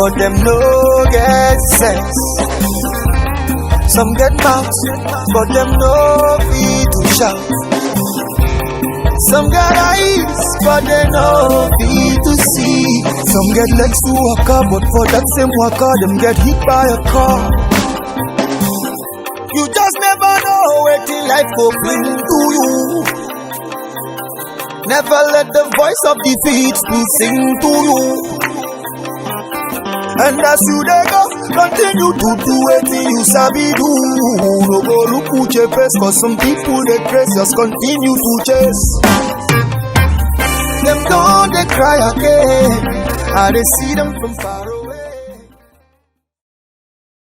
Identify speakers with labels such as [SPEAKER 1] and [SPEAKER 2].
[SPEAKER 1] but them no get sense. Some get mouth, but them no fit to shout. Some get eyes, but they no fit to see. Some get legs to walk up, but for that same walker, them get hit by a car. You just never know where till life go bring to you. Never let the voice of defeat sing to you. And as you dey go, continue to do it you sabi do. No go look who your face, cause some people they trace, just continue to chase. Them don't they cry again, I they see them from far away.